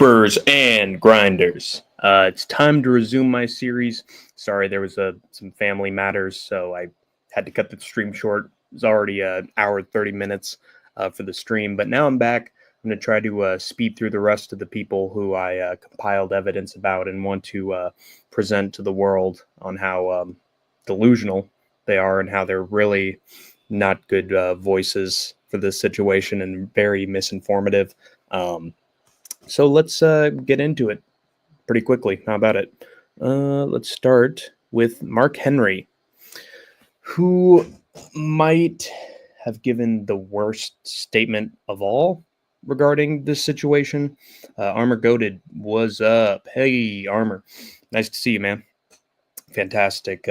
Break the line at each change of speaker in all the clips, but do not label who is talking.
Scrapers and grinders. It's time to resume my series. Sorry, there was some family matters, so I had to cut the stream short. It was already an hour and 30 minutes for the stream, but now I'm back. I'm going to try to speed through the rest of the people who I compiled evidence about and want to present to the world on how delusional they are and how they're really not good voices for this situation and very misinformative. So let's get into it pretty quickly. How about it? Let's start with Mark Henry, who might have given the worst statement of all regarding this situation. Armor Goated, what's up? Hey, Armor. Nice to see you, man. Fantastic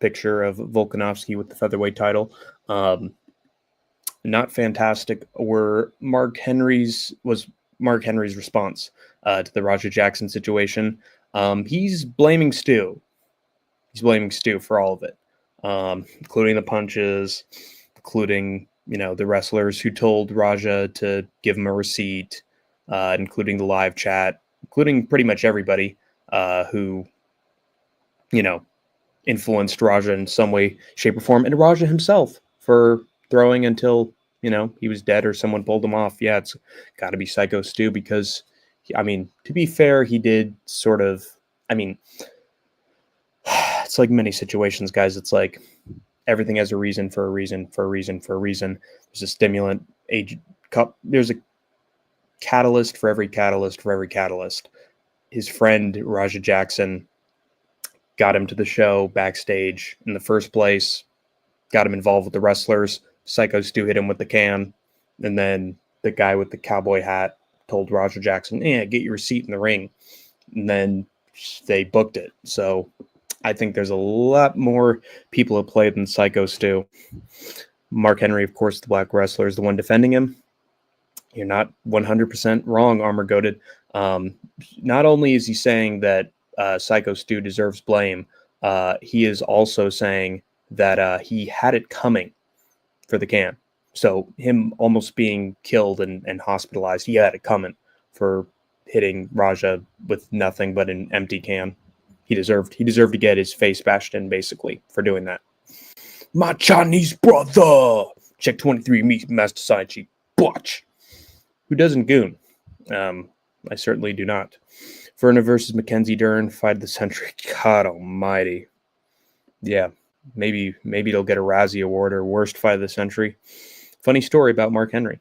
picture of Volkanovski with the featherweight title. Not fantastic were Mark Henry's response to the Raja Jackson situation. He's blaming Stu. He's blaming Stu for all of it, including the punches, including the wrestlers who told Raja to give him a receipt, including the live chat, including pretty much everybody who influenced Raja in some way, shape, or form, and Raja himself for throwing until he was dead or someone pulled him off. Yeah, it's got to be Psycho Stu because, to be fair, he did sort of, it's like many situations, guys. It's like everything has a reason for a reason for a reason for a reason. There's a stimulant, there's a catalyst for every catalyst for every catalyst. His friend, Raja Jackson, got him to the show backstage in the first place, got him involved with the wrestlers. Psycho Stu hit him with the can, and then the guy with the cowboy hat told Raja Jackson, get your receipt in the ring. And then they booked it. So I think there's a lot more people at play than Psycho Stu. Mark Henry, of course, the black wrestler, is the one defending him. You're not 100% wrong, Armor Goated. Not only is he saying that Psycho Stu deserves blame, he is also saying that he had it coming for the can. So him almost being killed and hospitalized, he had it coming for hitting Raja with nothing but an empty can. He deserved to get his face bashed in, basically, for doing that. My Chinese brother! Check 23 Master Science Sheet. Butch! Who doesn't goon? I certainly do not. Verna versus Mackenzie Dern, fight of the century. God almighty. Yeah. Maybe it'll get a Razzie Award or worst fight of the century. Funny story about Mark Henry.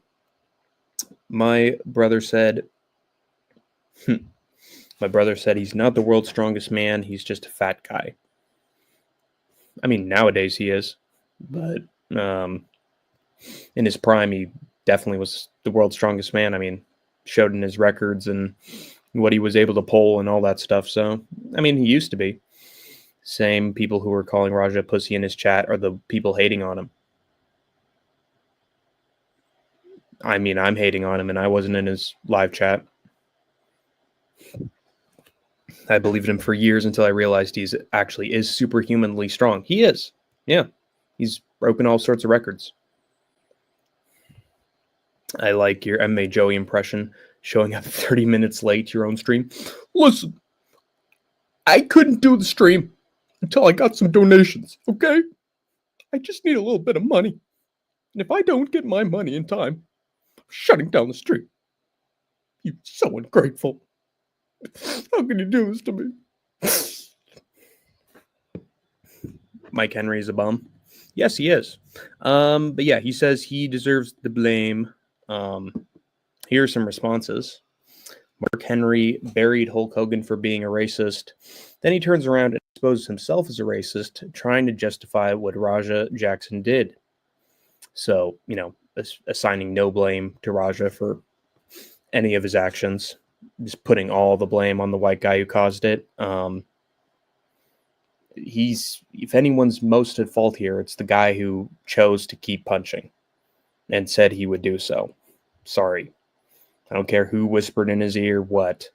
My brother said he's not the world's strongest man. He's just a fat guy. Nowadays he is, but in his prime, he definitely was the world's strongest man. Showed in his records and what he was able to pull and all that stuff. So, he used to be. Same people who were calling Raja pussy in his chat are the people hating on him. I'm hating on him, and I wasn't in his live chat. I believed him for years until I realized he's actually is superhumanly strong. He is. Yeah. He's broken all sorts of records. I like your MMA Joey impression, showing up 30 minutes late to your own stream. Listen, I couldn't do the stream until I got some donations, okay? I just need a little bit of money. And if I don't get my money in time, I'm shutting down the stream. You're so ungrateful. How can you do this to me? Mike Henry's a bum. Yes, he is. But yeah, he says he deserves the blame. Here are some responses. Mark Henry buried Hulk Hogan for being a racist. Then he turns around and exposes himself as a racist, trying to justify what Raja Jackson did. So, assigning no blame to Raja for any of his actions, just putting all the blame on the white guy who caused it. If anyone's most at fault here, it's the guy who chose to keep punching and said he would do so. Sorry. I don't care who whispered in his ear what.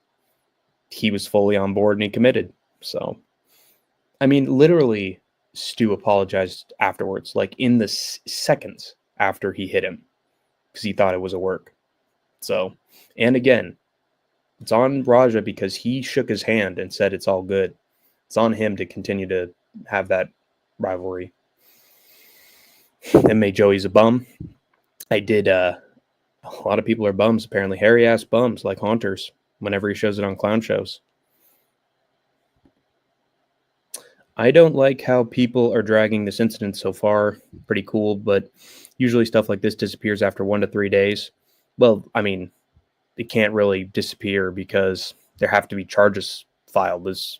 He was fully on board and he committed. So, literally, Stu apologized afterwards, like in the seconds after he hit him, because he thought it was a work. So, and again, It's on Raja because he shook his hand and said it's all good. It's on him to continue to have that rivalry. And Joey's a bum. I did. A lot of people are bums, apparently. Hairy ass bums like haunters whenever he shows it on clown shows. I don't like how people are dragging this incident so far. Pretty cool, but usually stuff like this disappears after 1 to 3 days. Well, I mean, it can't really disappear because there have to be charges filed. It's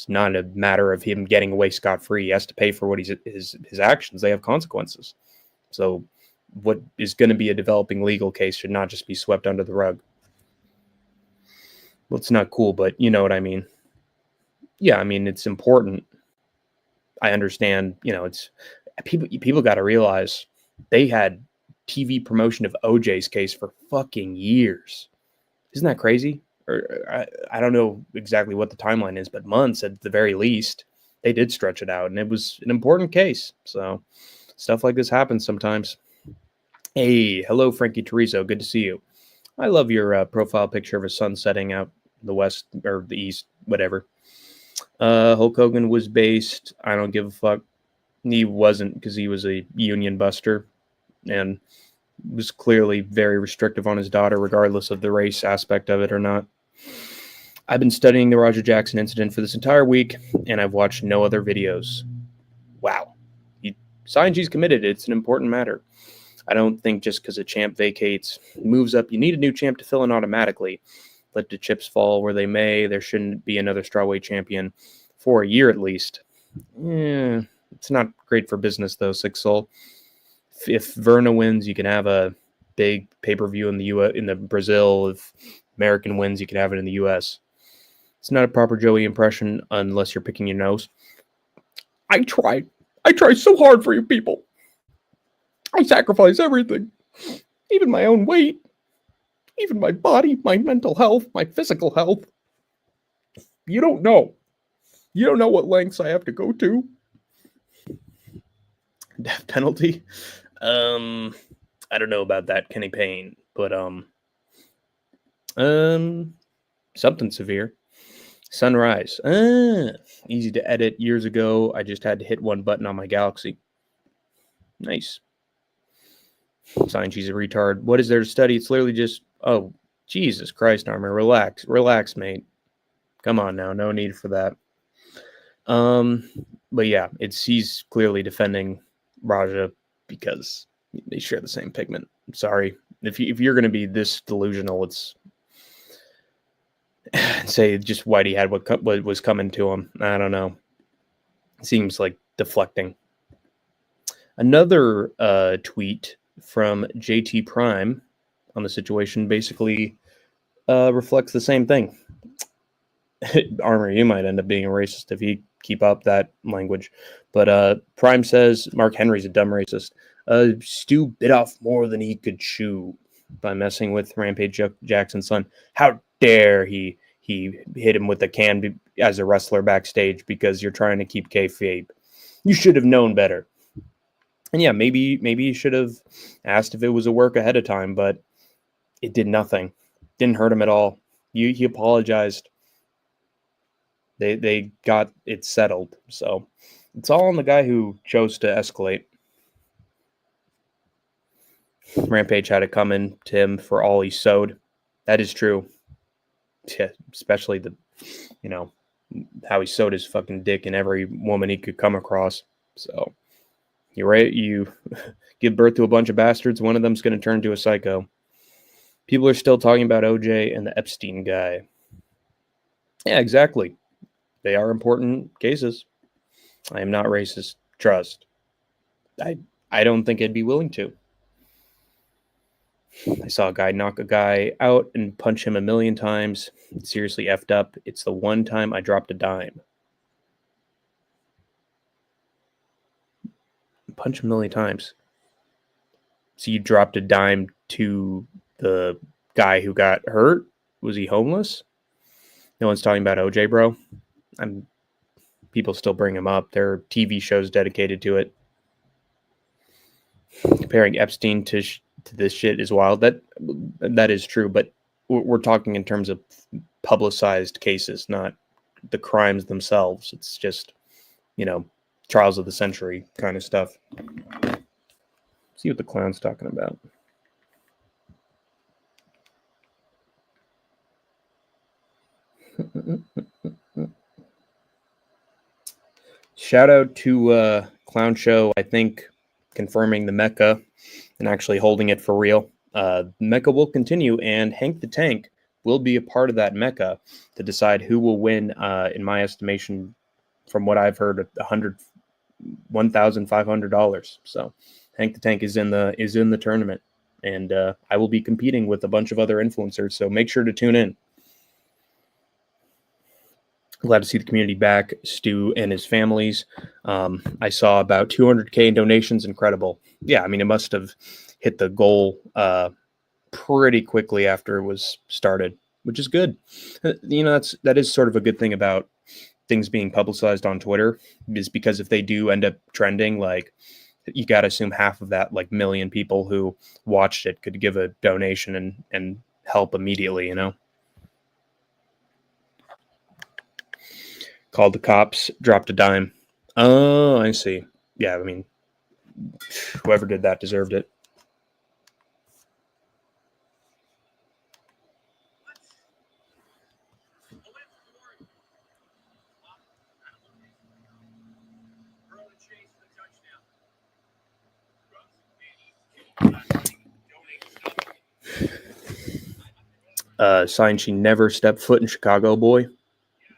not a matter of him getting away scot-free. He has to pay for what his actions. They have consequences. So what is going to be a developing legal case should not just be swept under the rug. Well, it's not cool, but you know what I mean. Yeah, I mean, it's important. I understand, it's people got to realize they had TV promotion of OJ's case for fucking years. Isn't that crazy? Or I don't know exactly what the timeline is, but months at the very least. They did stretch it out, and it was an important case. So stuff like this happens sometimes. Hey, hello, Frankie Teresa. Good to see you. I love your profile picture of a sun setting out the west or the east, whatever. Hulk Hogan was based. I don't give a fuck. He wasn't, because he was a union buster and was clearly very restrictive on his daughter, regardless of the race aspect of it or not. I've been studying the Roger Jackson incident for this entire week, and I've watched no other videos. Wow. Signs he's committed. It's an important matter. I don't think just because a champ vacates, moves up, you need a new champ to fill in automatically. Let the chips fall where they may. There shouldn't be another strawweight champion for a year at least. It's not great for business, though, Sick Soul. If Verna wins, you can have a big pay-per-view in the U.S. in the Brazil. If American wins, you can have it in the U.S. It's not a proper Joey impression unless you're picking your nose. I try so hard for you people. I sacrifice everything, even my own weight, even my body, my mental health, my physical health. You don't know. You don't know what lengths I have to go to. Death penalty? I don't know about that, Kenny Payne, but something severe. Sunrise. Easy to edit. Years ago, I just had to hit one button on my Galaxy. Nice. Sign she's a retard. What is there to study? It's literally just, oh, Jesus Christ, Armor. Relax, mate. Come on now. No need for that. But yeah, he's clearly defending Raja because they share the same pigment. I'm sorry. If you're going to be this delusional, it's say just Whitey had what was coming to him. I don't know. Seems like deflecting. Another tweet from JT Prime on the situation basically reflects the same thing. Armor, you might end up being a racist if you keep up that language. But Prime says Mark Henry's a dumb racist. Stu bit off more than he could chew by messing with Rampage Jackson's son. How dare he hit him with a can as a wrestler backstage because you're trying to keep kayfabe. You should have known better. And yeah, maybe he should have asked if it was a work ahead of time, but it did nothing. Didn't hurt him at all. He apologized. They got it settled. So it's all on the guy who chose to escalate. Rampage had it coming to him for all he sowed. That is true. Yeah, especially how he sowed his fucking dick in every woman he could come across. So you're right. You give birth to a bunch of bastards. One of them's going to turn into a psycho. People are still talking about OJ and the Epstein guy. Yeah, exactly. They are important cases. I am not racist. Trust. I don't think I'd be willing to. I saw a guy knock a guy out and punch him 1,000,000 times. It's seriously effed up. It's the one time I dropped a dime. Punch 1,000,000 times. So you dropped a dime to the guy who got hurt? Was he homeless? No one's talking about OJ, bro. People still bring him up. There are TV shows dedicated to it. Comparing Epstein to this shit is wild. That is true, but we're talking in terms of publicized cases, not the crimes themselves. It's just, trials of the century kind of stuff. See what the clown's talking about. Shout out to Clown Show, I think, confirming the Mecca and actually holding it for real. Mecca will continue, and Hank the Tank will be a part of that Mecca to decide who will win, in my estimation, from what I've heard, $1,500. So Hank the Tank is in the tournament, and I will be competing with a bunch of other influencers. So make sure to tune in. Glad to see the community back, Stu and his families. I saw about 200K in donations. Incredible. Yeah, I mean, it must have hit the goal pretty quickly after it was started, which is good. That is sort of a good thing about things being publicized on Twitter, is because if they do end up trending, like, you got to assume half of that, like, million people who watched it could give a donation and help immediately, Called the cops, dropped a dime. Oh, I see. Yeah, I mean, whoever did that deserved it. Sign she never stepped foot in Chicago, boy.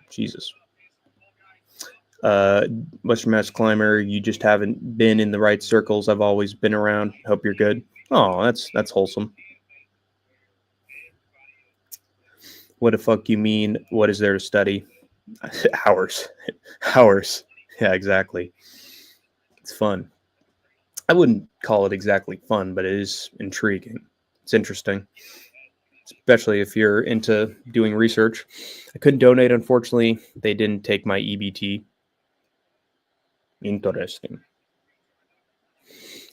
Jesus. Western Mass Climber, you just haven't been in the right circles. I've always been around. Hope you're good. Oh, that's wholesome. What the fuck you mean? What is there to study? Hours. Yeah, exactly. It's fun. I wouldn't call it exactly fun, but it is intriguing. It's interesting, especially if you're into doing research. I couldn't donate, unfortunately. They didn't take my EBT. Interesting.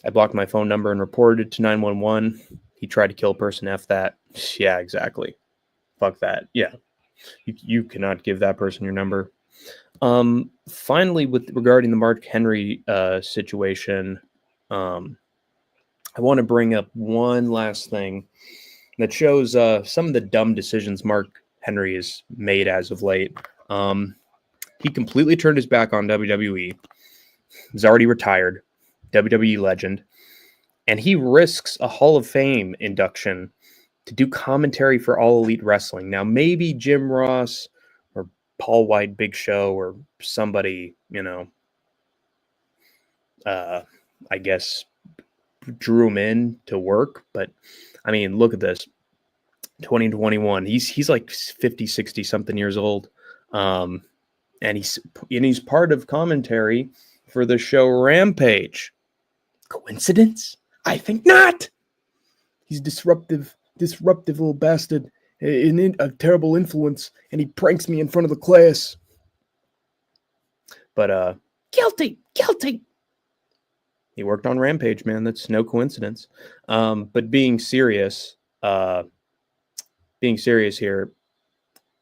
I blocked my phone number and reported it to 911. He tried to kill a person. F that. Yeah, exactly. Fuck that. Yeah. You cannot give that person your number. Finally, regarding the Mark Henry situation, I want to bring up one last thing that shows some of the dumb decisions Mark Henry has made as of late. He completely turned his back on WWE. He's already retired, WWE legend, and he risks a Hall of Fame induction to do commentary for All Elite Wrestling. Now, maybe Jim Ross or Paul White, Big Show, or somebody, I guess, drew him in to work. But, I mean, look at this. 2021. He's like 50, 60 something years old. And he's part of commentary for the show Rampage. Coincidence? I think not. He's disruptive little bastard, a terrible influence, and he pranks me in front of the class. But guilty. He worked on Rampage, man. That's no coincidence. But being serious here,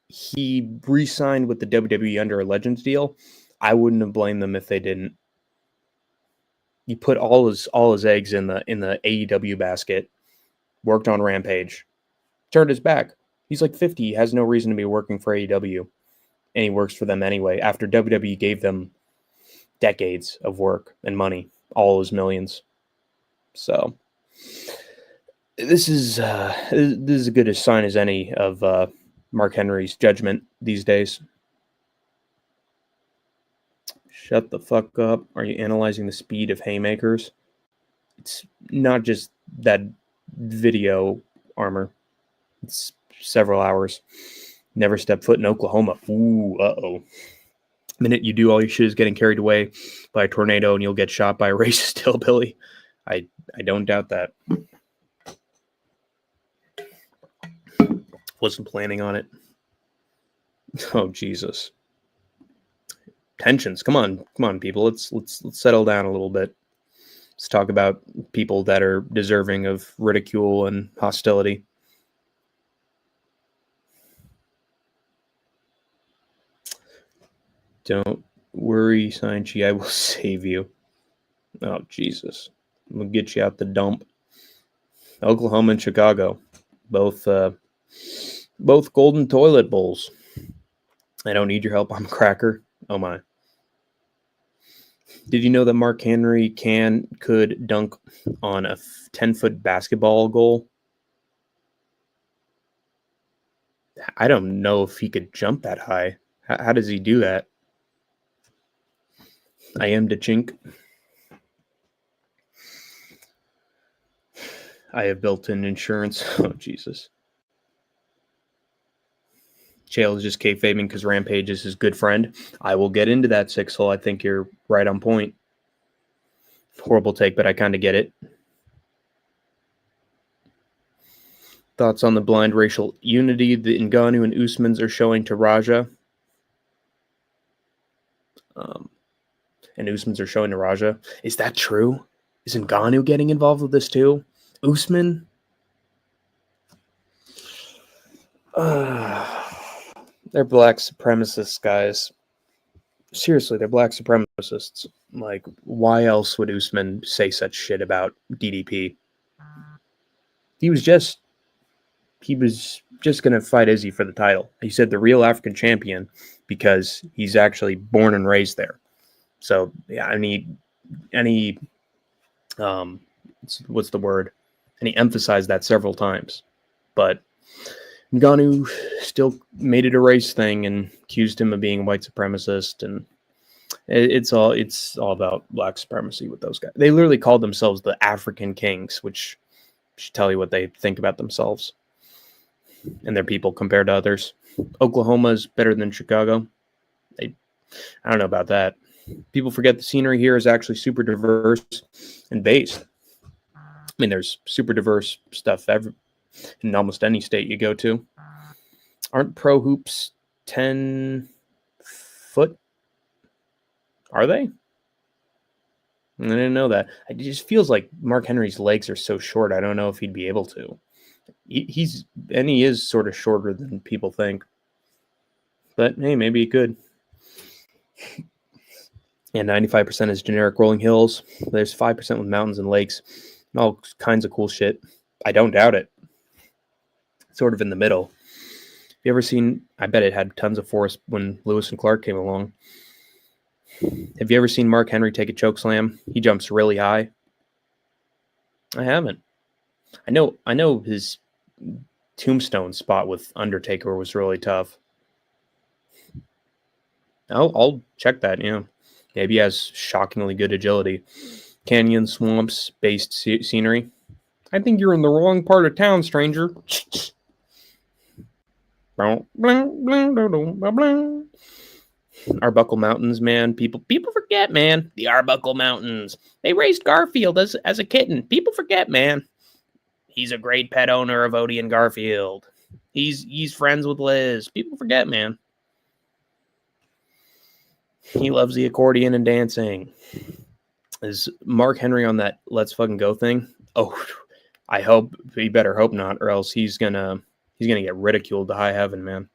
he re-signed with the WWE under a Legends deal. I wouldn't have blamed them if they didn't. He put all his eggs in the AEW basket. Worked on Rampage, turned his back. He's like 50. He has no reason to be working for AEW, and he works for them anyway. After WWE gave them decades of work and money, all his millions. So this is as good a sign as any of Mark Henry's judgment these days. Shut the fuck up. Are you analyzing the speed of haymakers? It's not just that video armor. It's several hours. Never step foot in Oklahoma. Ooh, uh-oh. The minute you do, all your shit is getting carried away by a tornado and you'll get shot by a racist hillbilly. I don't doubt that. Wasn't planning on it. Oh, Jesus. Tensions. Come on, people. Let's settle down a little bit. Let's talk about people that are deserving of ridicule and hostility. Don't worry, Sanchi, I will save you. Oh, Jesus. We'll get you out the dump. Oklahoma and Chicago. Both golden toilet bowls. I don't need your help. I'm a cracker. Oh, my. Did you know that Mark Henry could dunk on a 10-foot basketball goal? I don't know if he could jump that high. How does he do that? I am the chink. I have built-in insurance. Oh, Jesus. Chael is just kayfabing because Rampage is his good friend. I will get into that, Sixhole. I think you're right on point. Horrible take, but I kind of get it. Thoughts on the blind racial unity the Ngannou and Usmans are showing to Raja? And Usmans are showing to Raja. Is that true? Is Ngannou getting involved with this too? Usman? They're black supremacists, guys. Seriously, they're black supremacists. Like, why else would Usman say such shit about DDP? He was just going to fight Izzy for the title. He said the real African champion because he's actually born and raised there. So, yeah, what's the word? And he emphasized that several times. But Ngannou still made it a race thing and accused him of being a white supremacist, and it's all about black supremacy with those guys. They literally called themselves the African Kings, which should tell you what they think about themselves and their people compared to others. Oklahoma is better than Chicago. I don't know about that. People forget the scenery here is actually super diverse and based. I mean, there's super diverse stuff in almost any state you go to. Aren't pro hoops 10 foot? Are they? I didn't know that. It just feels like Mark Henry's legs are so short. I don't know if he'd be able to. He is sort of shorter than people think. But hey, maybe he could. And 95% is generic rolling hills. There's 5% with mountains and lakes. And all kinds of cool shit. I don't doubt it. Sort of in the middle. Have you ever seen, I bet it had tons of forest when Lewis and Clark came along. Have you ever seen Mark Henry take a choke slam? He jumps really high. I haven't. I know his tombstone spot with Undertaker was really tough. I'll check that, yeah. Maybe he has shockingly good agility. Canyon, swamps, based scenery. I think you're in the wrong part of town, stranger. Arbuckle Mountains, man. People forget, man. The Arbuckle Mountains. They raised Garfield as a kitten. People forget, man. He's a great pet owner of Odie and Garfield. He's friends with Liz. People forget, man. He loves the accordion and dancing. Is Mark Henry on that Let's Fucking Go thing? Oh, I hope. He better hope not, or else he's gonna get ridiculed to high heaven, man.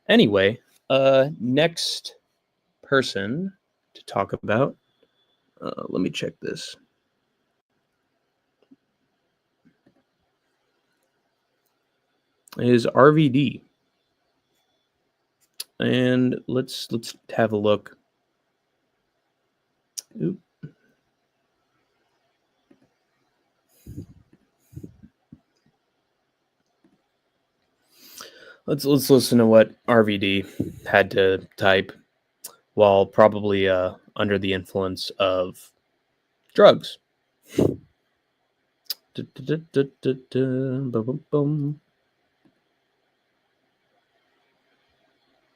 Anyway, next person to talk about. Let me check this. Is RVD. And let's have a look. Oop. Let's listen to what RVD had to type while probably under the influence of drugs.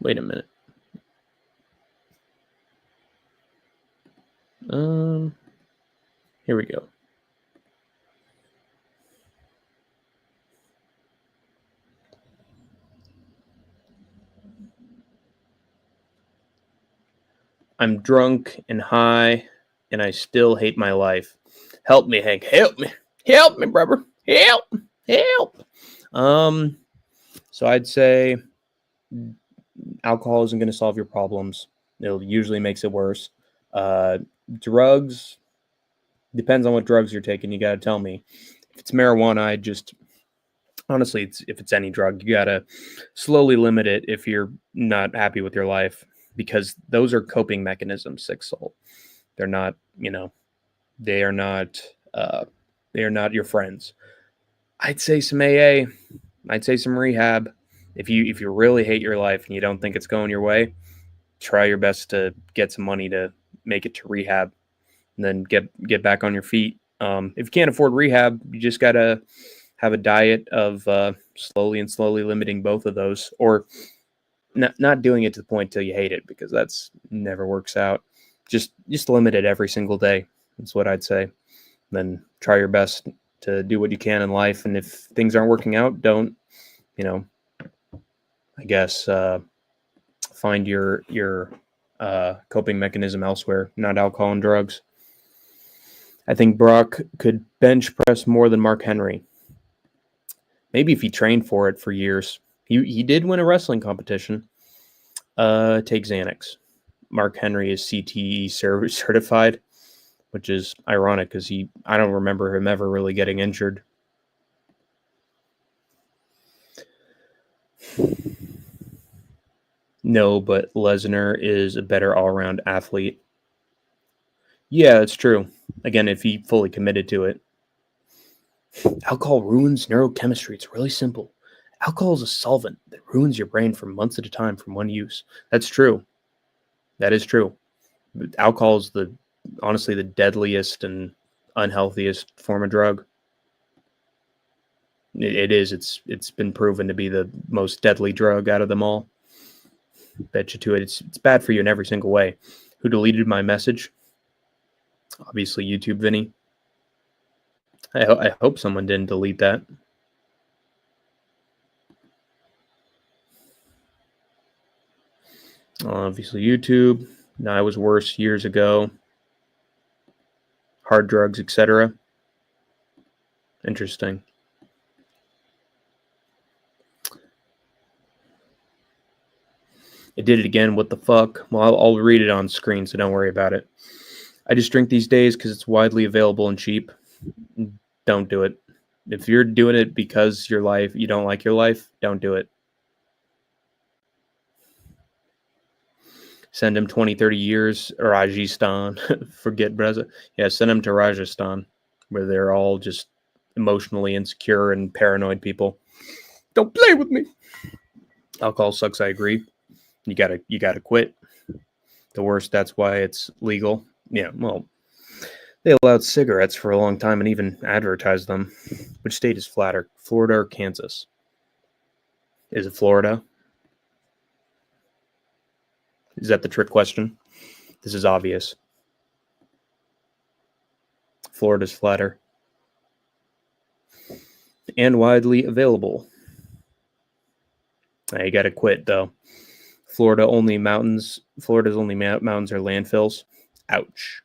Wait a minute. Here we go. I'm drunk and high, and I still hate my life. Help me, Hank. Help me. Help me, brother. Help. Help. So I'd say alcohol isn't going to solve your problems. It usually makes it worse. Drugs, depends on what drugs you're taking. You got to tell me. If it's marijuana, I just honestly, if it's any drug, you got to slowly limit it if you're not happy with your life, because those are coping mechanisms. Sick soul. They're not, they are not, they are not your friends. I'd say some AA. I'd say some rehab. If you really hate your life and you don't think it's going your way, try your best to get some money to make it to rehab, and then get back on your feet. If you can't afford rehab, you just gotta have a diet of slowly limiting both of those, or not doing it to the point till you hate it, because that's never works out. Just limit it every single day. That's what I'd say. Then try your best to do what you can in life, and if things aren't working out, don't, I guess, find your coping mechanism elsewhere, not alcohol and drugs. I think Brock could bench press more than Mark Henry. Maybe if he trained for it for years. He did win a wrestling competition. Take Xanax. Mark Henry is CTE certified, which is ironic because I don't remember him ever really getting injured. No, but Lesnar is a better all-around athlete. Yeah, it's true. Again, if he fully committed to it. Alcohol ruins neurochemistry. It's really simple. Alcohol is a solvent that ruins your brain for months at a time from one use. That's true. That is true. Alcohol is honestly the deadliest and unhealthiest form of drug. It is. It's been proven to be the most deadly drug out of them all. Bet you to it. It's bad for you in every single way. Who deleted my message? Obviously, YouTube Vinny. I hope someone didn't delete that. Obviously, YouTube. No, I was worse years ago. Hard drugs, etc. Interesting. It did it again. What the fuck? Well, I'll read it on screen, so don't worry about it. I just drink these days because it's widely available and cheap. Don't do it. If you're doing it because you don't like your life, don't do it. Send him 20, 30 years, Rajasthan. Forget Breza. Yeah, send him to Rajasthan, where they're all just emotionally insecure and paranoid people. Don't play with me. Alcohol sucks, I agree. You gotta quit. The worst, that's why it's legal. Yeah, well, they allowed cigarettes for a long time and even advertised them. Which state is flatter, Florida or Kansas? Is it Florida? Is that the trick question? This is obvious. Florida's flatter. And widely available. You gotta quit, though. Florida's only mountains are landfills. Ouch.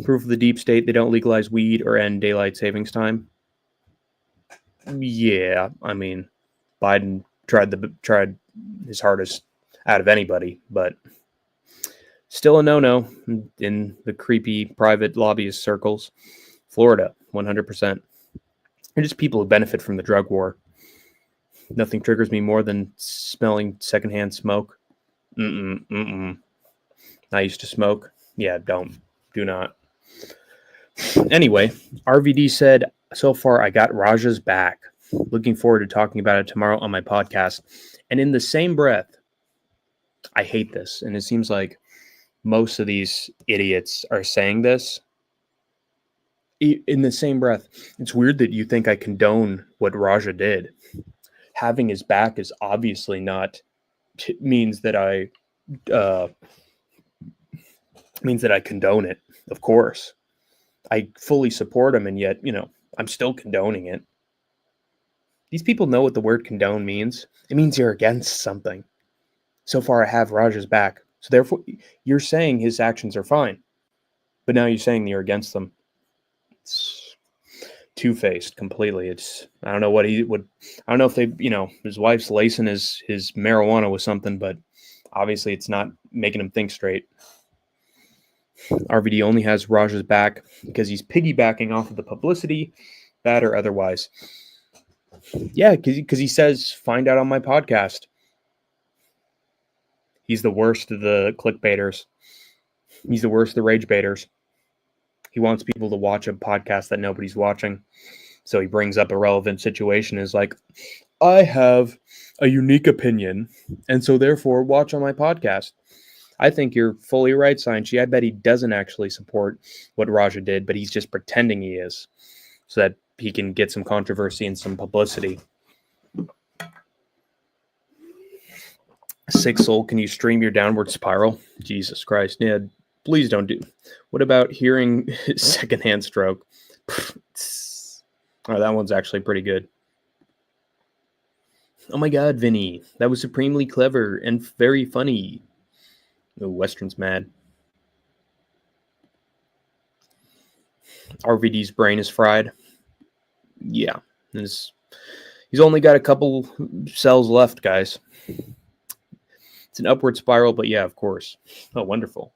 Proof of the deep state, they don't legalize weed or end daylight savings time. Yeah, I mean, Biden tried his hardest out of anybody, but still a no-no in the creepy private lobbyist circles. Florida, 100%. They're just people who benefit from the drug war. Nothing triggers me more than smelling secondhand smoke. I used to smoke. Yeah, do not. Anyway, RVD said, so far I got Raja's back. Looking forward to talking about it tomorrow on my podcast. And in the same breath, I hate this. And it seems like most of these idiots are saying this. In the same breath, it's weird that you think I condone what Raja did. Having his back is obviously not means that I condone it. Of course, I fully support him, and yet I'm still condoning it. These people know what the word condone means. It means you're against something. So far, I have Raja's back. So therefore, you're saying his actions are fine, but now you're saying you're against them. It's two-faced completely. I don't know what he would. I don't know if his wife's lacing his marijuana with something, but Obviously, it's not making him think straight. RVD only has Raj's back because he's piggybacking off of the publicity, bad or otherwise. Yeah, because he says, find out on my podcast. He's the worst of the clickbaiters. He's the worst of the rage baiters. He wants people to watch a podcast that nobody's watching. So he brings up a relevant situation, is like, I have a unique opinion, and so therefore watch on my podcast. I think you're fully right, Science. I bet he doesn't actually support what Raja did, but he's just pretending he is so that he can get some controversy and some publicity. Sick Soul, can you stream your downward spiral? Jesus Christ. Yeah, please don't do. What about hearing secondhand stroke? Oh, that one's actually pretty good. Oh my God, Vinny. That was supremely clever and very funny. Oh, Western's mad. RVD's brain is fried. Yeah. He's only got a couple cells left, guys. It's an upward spiral, but yeah, of course. Oh, wonderful.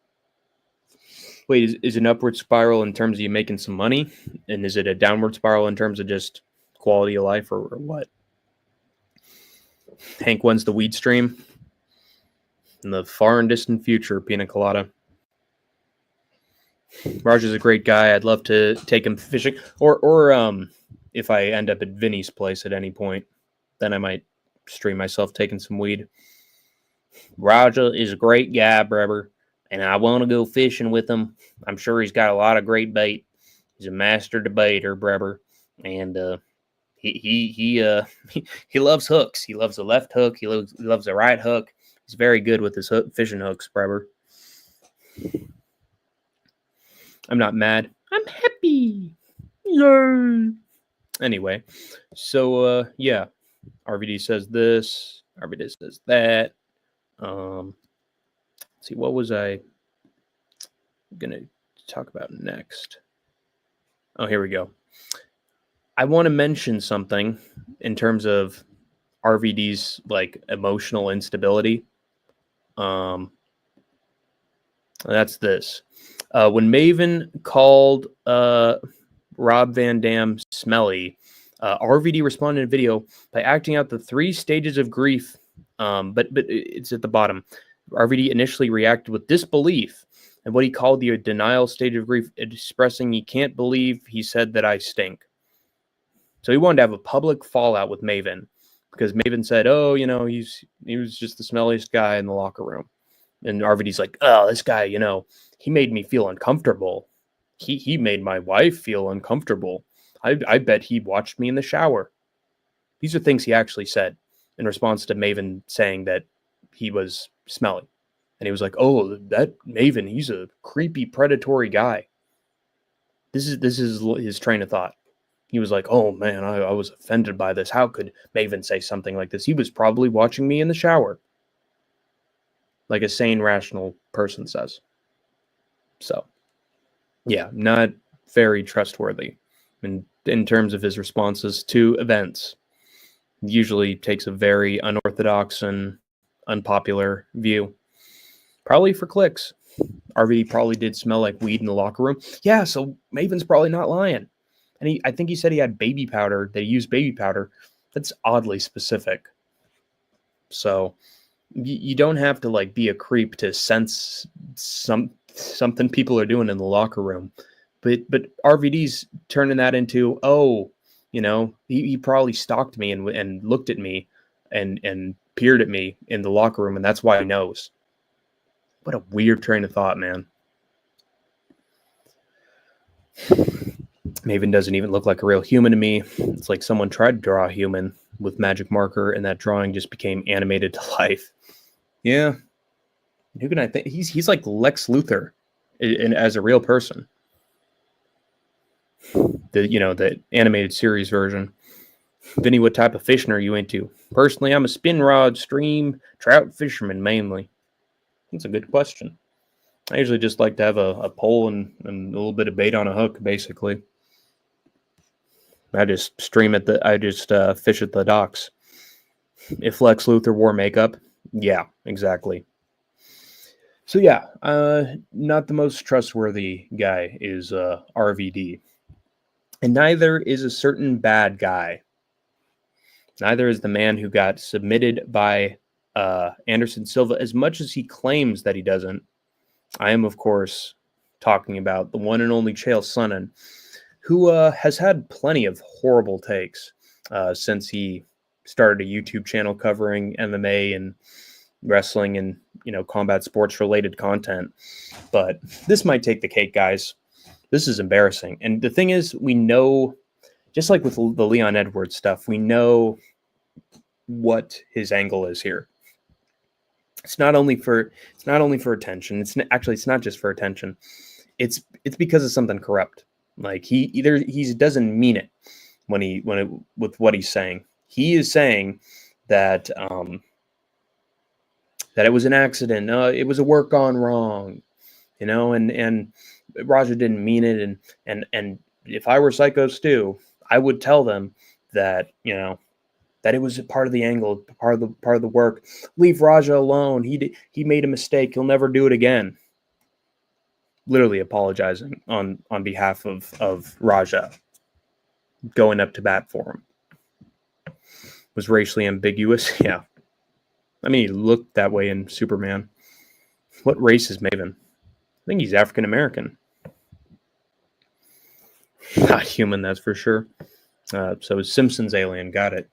Wait, is it an upward spiral in terms of you making some money? And is it a downward spiral in terms of just quality of life or what? Hank wins the weed stream. In the far and distant future, Pina Colada. Raj is a great guy. I'd love to take him fishing. Or if I end up at Vinny's place at any point, then I might stream myself taking some weed. Raja is a great guy, brother, and I want to go fishing with him. I'm sure he's got a lot of great bait. He's a master debater, brother, and he loves hooks. He loves the left hook. He loves the right hook. He's very good with his fishing hooks, brother. I'm not mad. I'm happy. Yay. Anyway, so yeah, RVD says this. RVD says that. Let's see, what was I gonna talk about next? Oh, here we go. I want to mention something in terms of RVD's like emotional instability. That's this. When Maven called Rob Van Dam smelly, RVD responded in a video by acting out the 3 stages of grief. But it's at the bottom. RVD initially reacted with disbelief and what he called the denial stage of grief, expressing he can't believe he said that I stink. So he wanted to have a public fallout with Maven because Maven said, oh, you know, he was just the smelliest guy in the locker room. And RVD's like, oh, this guy, you know, he made me feel uncomfortable. He made my wife feel uncomfortable. I bet he watched me in the shower. These are things he actually said in response to Maven saying that he was smelly. And he was like, oh, that Maven, he's a creepy, predatory guy. This is his train of thought. He was like, oh, man, I was offended by this. How could Maven say something like this? He was probably watching me in the shower. Like a sane, rational person says. So, yeah, not very trustworthy in terms of his responses to events. Usually takes a very unorthodox and unpopular view. Probably for clicks. RVD probably did smell like weed in the locker room. Yeah, so Maven's probably not lying. And I think he said he had baby powder. They used baby powder. That's oddly specific. So you don't have to like be a creep to sense something people are doing in the locker room. But RVD's turning that into, oh, you know, he probably stalked me and looked at me and peered at me in the locker room, and that's why he knows. What a weird train of thought, man. Maven doesn't even look like a real human to me. It's like someone tried to draw a human with magic marker, and that drawing just became animated to life. Yeah. Who can I think? He's like Lex Luthor as a real person. The animated series version. Vinny, what type of fishing are you into? Personally, I'm a spin rod, stream, trout fisherman mainly. That's a good question. I usually just like to have a pole and a little bit of bait on a hook, basically. I just fish at the docks. If Lex Luthor wore makeup, yeah, exactly. So yeah, not the most trustworthy guy is RVD, and neither is a certain bad guy. Neither is the man who got submitted by Anderson Silva, as much as he claims that he doesn't. I am, of course, talking about the one and only Chael Sonnen, who has had plenty of horrible takes since he started a YouTube channel covering MMA and wrestling and combat sports related content. But this might take the cake, guys. This is embarrassing. And the thing is, we know, just like with the Leon Edwards stuff, we know what his angle is here. It's not only for attention. It's not just for attention. It's because of something corrupt. Like he doesn't mean it with what he's saying. He is saying that that it was an accident. It was a work gone wrong, and Raja didn't mean it. And if I were Psycho Stu, I would tell them that, that it was a part of the angle, part of the work. Leave Raja alone. He made a mistake. He'll never do it again. Literally apologizing on behalf of Raja, going up to bat for him. Was racially ambiguous. Yeah. I mean, he looked that way in Superman. What race is Maven? I think he's African American. Not human, that's for sure. So it's Simpsons alien. Got it.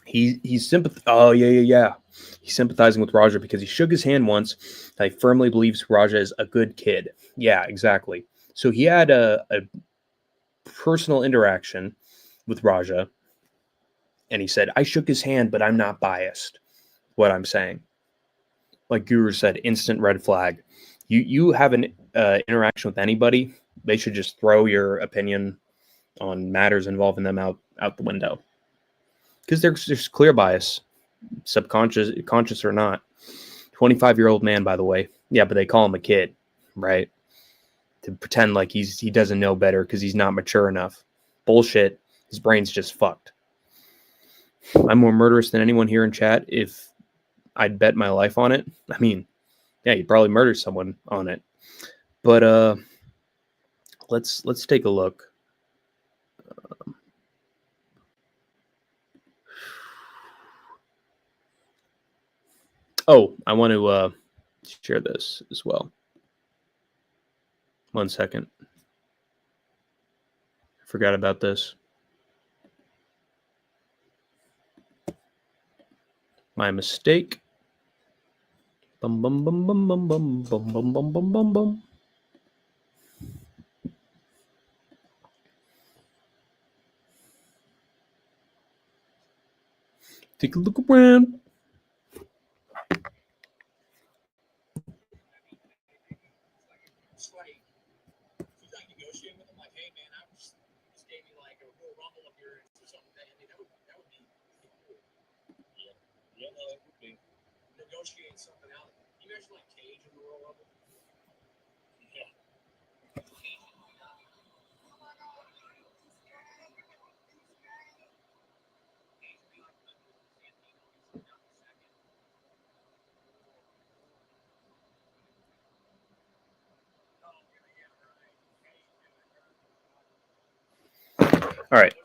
He's Oh yeah. He's sympathizing with Raja because he shook his hand once. I firmly believes Raja is a good kid. Yeah, exactly. So he had a personal interaction with Raja, and he said, "I shook his hand, but I'm not biased." What I'm saying, like Guru said, instant red flag. You have an interaction with anybody, they should just throw your opinion on matters involving them out the window, because there's clear bias, subconscious, conscious or not. 25-year-old man, by the way. Yeah, but they call him a kid, right? To pretend like he doesn't know better because he's not mature enough. Bullshit. His brain's just fucked. I'm more murderous than anyone here in chat. If I'd bet my life on it, I mean, yeah, you'd probably murder someone on it. But let's take a look. I want to share this as well. 1 second. Forgot about this. My mistake. Bum bum bum bum bum bum bum bum bum bum bum bum. Take a look around.
Negotiate something out. You imagine like Cage in the Royal Rumble? Yeah.
All right.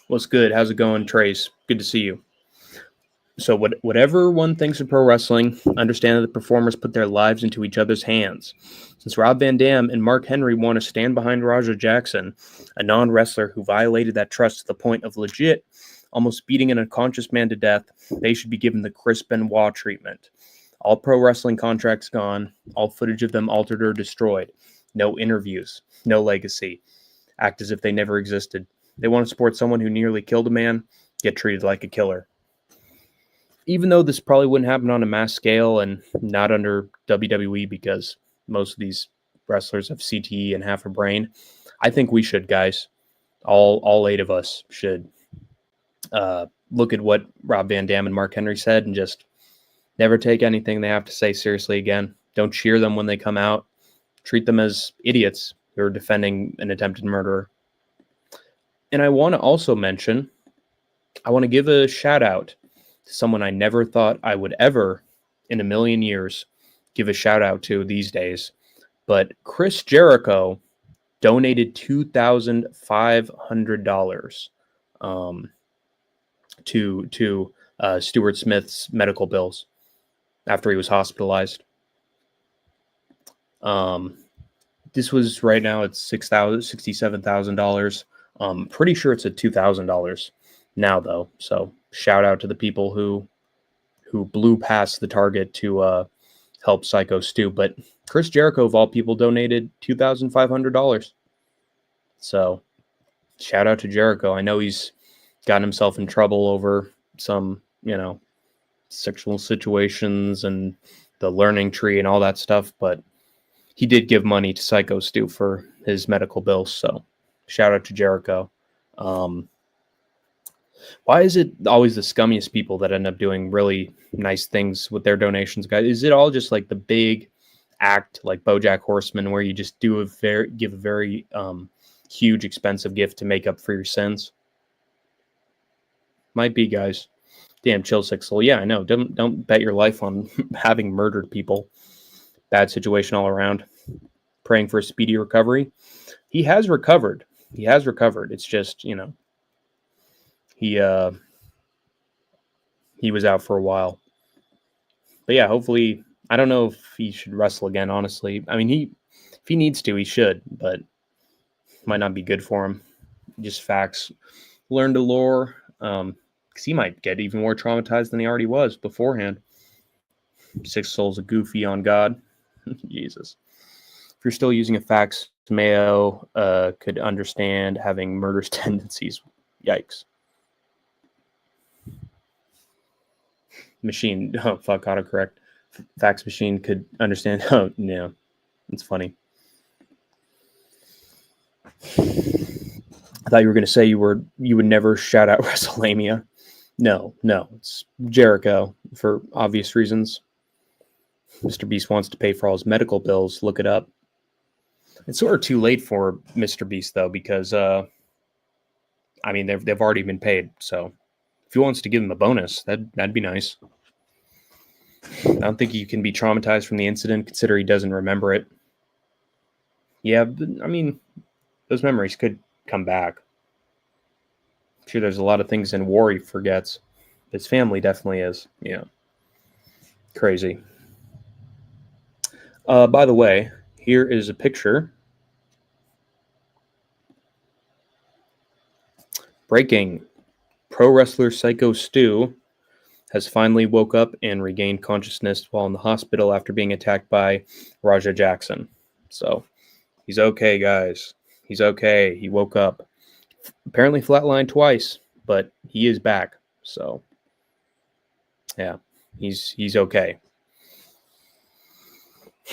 What's good? How's it going, Trace? Good to see you. So whatever one thinks of pro wrestling, understand that the performers put their lives into each other's hands. Since Rob Van Dam and Mark Henry want to stand behind Raja Jackson, a non-wrestler who violated that trust to the point of legit almost beating an unconscious man to death, they should be given the Chris Benoit treatment. All pro wrestling contracts gone, all footage of them altered or destroyed. No interviews, no legacy. Act as if they never existed. They want to support someone who nearly killed a man, get treated like a killer. Even though this probably wouldn't happen on a mass scale and not under WWE, because most of these wrestlers have CTE and half a brain, I think we should, guys. All eight of us should look at what Rob Van Dam and Mark Henry said and just never take anything they have to say seriously again. Don't cheer them when they come out. Treat them as idiots who are defending an attempted murderer. And I want to also mention, I want to give a shout out to someone I never thought I would ever in a million years give a shout out to these days. But Chris Jericho donated $2,500 to Stuart Smith's medical bills after he was hospitalized. This was right now it's $67,000. Pretty sure it's at $2,000 now though. So shout out to the people who blew past the target to help Psycho Stu. But Chris Jericho of all people donated $2,500. So shout out to Jericho. I know he's gotten himself in trouble over some, sexual situations and the learning tree and all that stuff, but he did give money to Psycho Stu for his medical bills. So shout out to Jericho. Why is it always the scummiest people that end up doing really nice things with their donations, guys? Is it all just like the big act like BoJack Horseman where you just give a very huge expensive gift to make up for your sins? Might be, guys. Damn, Chill Six Soul. Yeah, I know. Don't bet your life on having murdered people. Bad situation all around. Praying for a speedy recovery. He has recovered. It's just, he was out for a while. But yeah, hopefully, I don't know if he should wrestle again, honestly. I mean, if he needs to, he should, but might not be good for him. Just facts. Learn to lore. Because he might get even more traumatized than he already was beforehand. Six Soul's a goofy on God. Jesus. If you're still using a fax, Mayo could understand having murderous tendencies. Yikes. Machine. Oh, fuck, autocorrect. Fax machine could understand. Oh, yeah. It's funny. I thought you were going to say you would never shout out WrestleMania. No, it's Jericho for obvious reasons. Mr. Beast wants to pay for all his medical bills. Look it up. It's sort of too late for Mr. Beast though, because they've already been paid. So if he wants to give him a bonus, that'd be nice. I don't think he can be traumatized from the incident, considering he doesn't remember it. Yeah, but, those memories could come back. I'm sure there's a lot of things in war he forgets. His family definitely is. Yeah. Crazy. By the way, here is a picture. Breaking. Pro wrestler Psycho Stu has finally woke up and regained consciousness while in the hospital after being attacked by Raja Jackson. So he's okay, guys. He's okay. He woke up. Apparently flatlined twice, but he is back. So yeah, he's okay.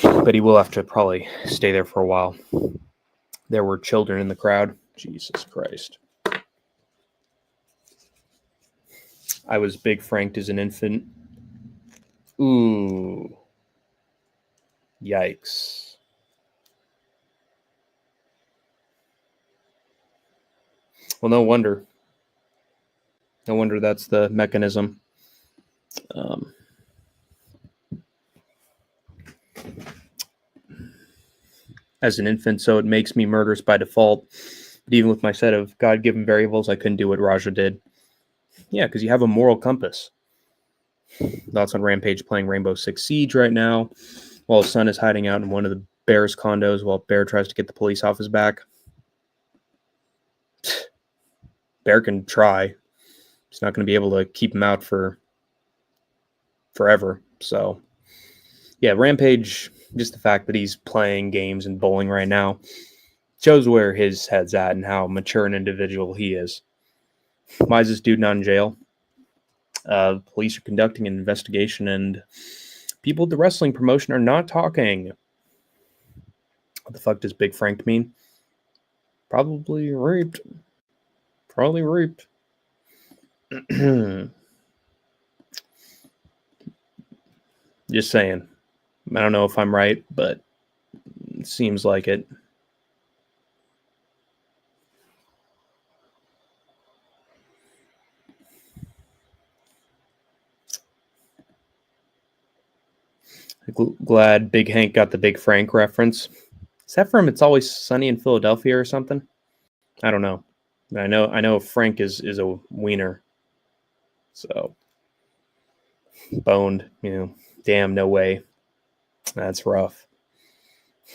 But he will have to probably stay there for a while. There were children in the crowd. Jesus Christ. I was big franked as an infant. Ooh. Yikes. Well, no wonder. No wonder that's the mechanism. As an infant, so it makes me murderous by default. But even with my set of God-given variables, I couldn't do what Raja did. Yeah, because you have a moral compass. Thoughts on Rampage playing Rainbow Six Siege right now, while his son is hiding out in one of the Bear's condos while Bear tries to get the police off his back. Bear can try. He's not going to be able to keep him out for forever. So, yeah, Rampage, just the fact that he's playing games and bowling right now, shows where his head's at and how mature an individual he is. Why is this dude not in jail? Police are conducting an investigation, and people at the wrestling promotion are not talking. What the fuck does Big Frank mean? Probably raped. Crowley Reap. Just saying. I don't know if I'm right, but it seems like it. Glad Big Hank got the Big Frank reference. Is that from It's Always Sunny in Philadelphia or something? I don't know. I know Frank is a wiener. So boned, damn, no way. That's rough.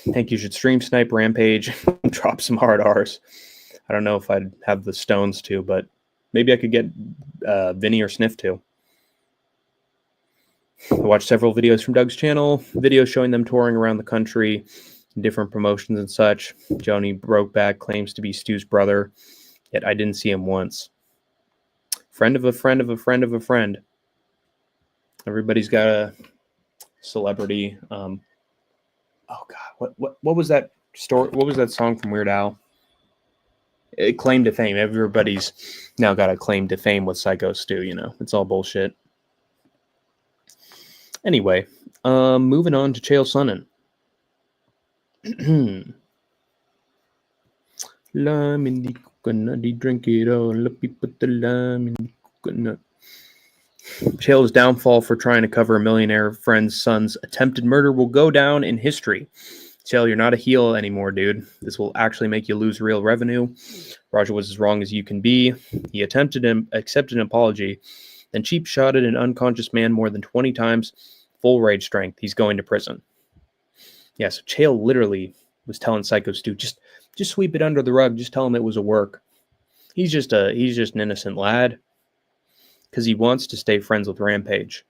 I think you should stream Snipe Rampage, drop some hard R's. I don't know if I'd have the stones to, but maybe I could get Vinny or Sniff to. I watched several videos from Doug's channel, videos showing them touring around the country, different promotions and such. Joni Brokeback claims to be Stu's brother, yet I didn't see him once. Friend of a friend of a friend of a friend. Everybody's got a celebrity. Oh God, what was that story? What was that song from Weird Al? Claim to fame. Everybody's now got a claim to fame with Psycho Stu. It's all bullshit. Anyway, moving on to Chael Sonnen. Lime in the coconut, drink it all. Let me put the lime in the coconut. Chael's downfall for trying to cover a millionaire friend's son's attempted murder will go down in history. Chael, you're not a heel anymore, dude. This will actually make you lose real revenue. Raja was as wrong as you can be. He accepted an apology, then cheap-shotted an unconscious man more than 20 times, full rage strength. He's going to prison. Yeah, so Chael literally was telling Psycho Stu, just sweep it under the rug. Just tell him it was a work. He's just an innocent lad because he wants to stay friends with Rampage.